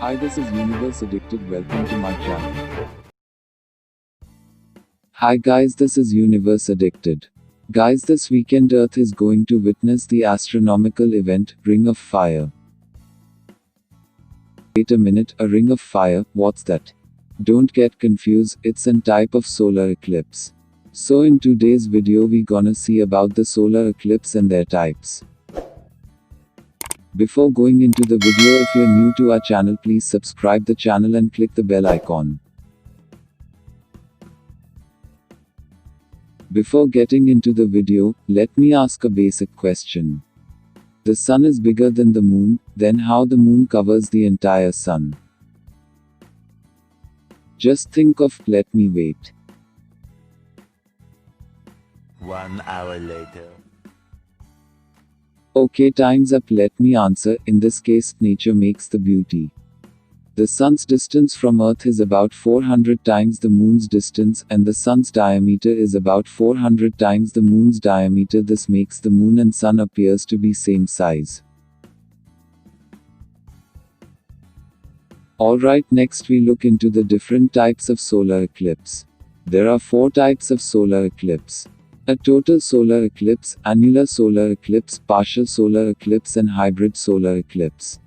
Hi, this is Universe Addicted. Welcome to my channel. Hi guys, this is Universe Addicted. Guys, this weekend Earth is going to witness the astronomical event, Ring of Fire. Wait a minute, a ring of fire, what's that? Don't get confused, it's an type of solar eclipse. So in today's video we gonna see about the solar eclipse and their types. Before going into the video, if you're new to our channel, please subscribe the channel and click the bell icon. Before getting into the video, let me ask a basic question. The sun is bigger than the moon, then how the moon covers the entire sun? Just think of, let me wait. 1 hour later. Okay, time's up, let me answer. In this case, nature makes the beauty. The sun's distance from Earth is about 400 times the moon's distance, and the sun's diameter is about 400 times the moon's diameter. This makes the moon and sun appears to be same size. Alright, next we look into the different types of solar eclipse. There are 4 types of solar eclipse. A total solar eclipse, annular solar eclipse, partial solar eclipse and hybrid solar eclipse.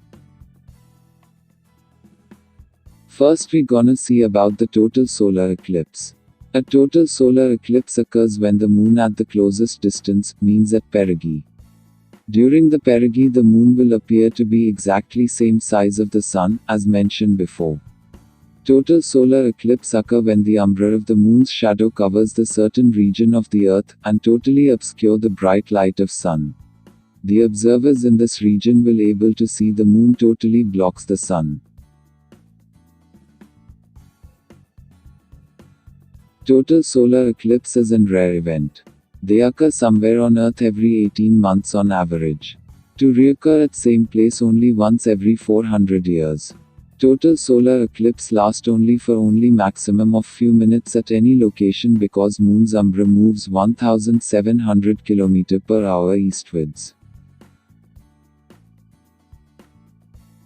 First we gonna see about the total solar eclipse. A total solar eclipse occurs when the moon at the closest distance, means at perigee. During the perigee the moon will appear to be exactly same size of the sun, as mentioned before. Total solar eclipse occur when the umbra of the moon's shadow covers the certain region of the earth, and totally obscure the bright light of sun. The observers in this region will able to see the moon totally blocks the sun. Total solar eclipse is a rare event. They occur somewhere on Earth every 18 months on average. To reoccur at same place only once every 400 years. Total solar eclipse last only for maximum of few minutes at any location because moon's umbra moves 1700 km/h eastwards.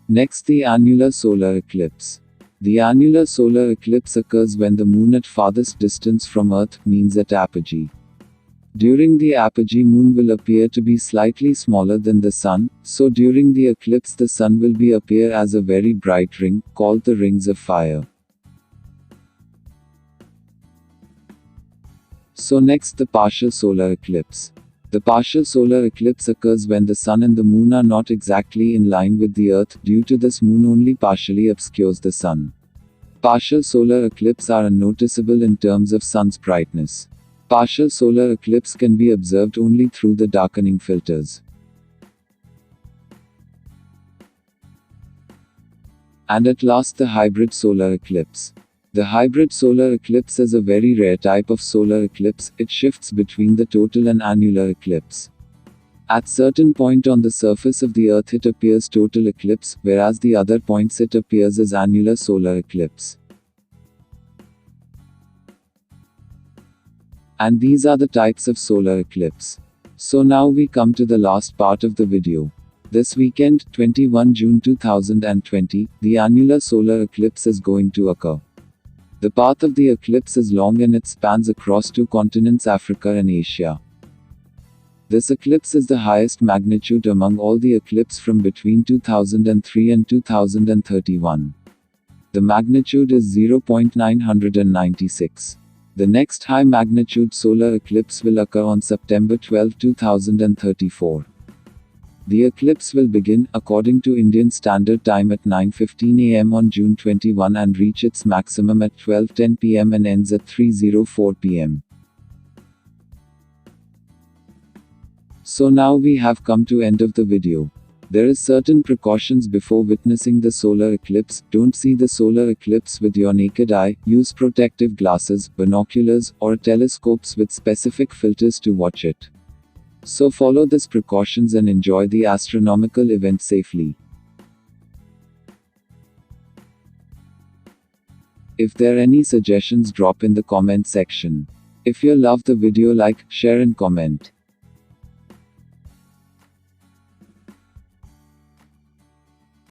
Next, the annular solar eclipse. The annular solar eclipse occurs when the moon at farthest distance from Earth, means at apogee. During the apogee moon will appear to be slightly smaller than the sun, so during the eclipse the sun will be appear as a very bright ring, called the rings of fire. So next, the partial solar eclipse. The partial solar eclipse occurs when the sun and the moon are not exactly in line with the earth, due to this moon only partially obscures the sun. Partial solar eclipse are unnoticeable in terms of sun's brightness. Partial solar eclipse can be observed only through the darkening filters. And at last, the hybrid solar eclipse. The hybrid solar eclipse is a very rare type of solar eclipse. It shifts between the total and annular eclipse. At certain point on the surface of the earth it appears total eclipse, whereas the other points it appears as annular solar eclipse. And these are the types of solar eclipse. So now we come to the last part of the video. This weekend, 21 June 2020, the annular solar eclipse is going to occur. The path of the eclipse is long and it spans across 2 continents, Africa and Asia. This eclipse is the highest magnitude among all the eclipses from between 2003 and 2031. The magnitude is 0.996. The next high magnitude solar eclipse will occur on September 12, 2034. The eclipse will begin, according to Indian Standard Time, at 9:15 am on June 21 and reach its maximum at 12:10 pm and ends at 3:04 pm. So now we have come to end of the video. There is certain precautions before witnessing the solar eclipse. Don't see the solar eclipse with your naked eye, use protective glasses, binoculars, or telescopes with specific filters to watch it. So follow these precautions and enjoy the astronomical event safely. If there are any suggestions, drop in the comment section. If you love the video, like, share and comment.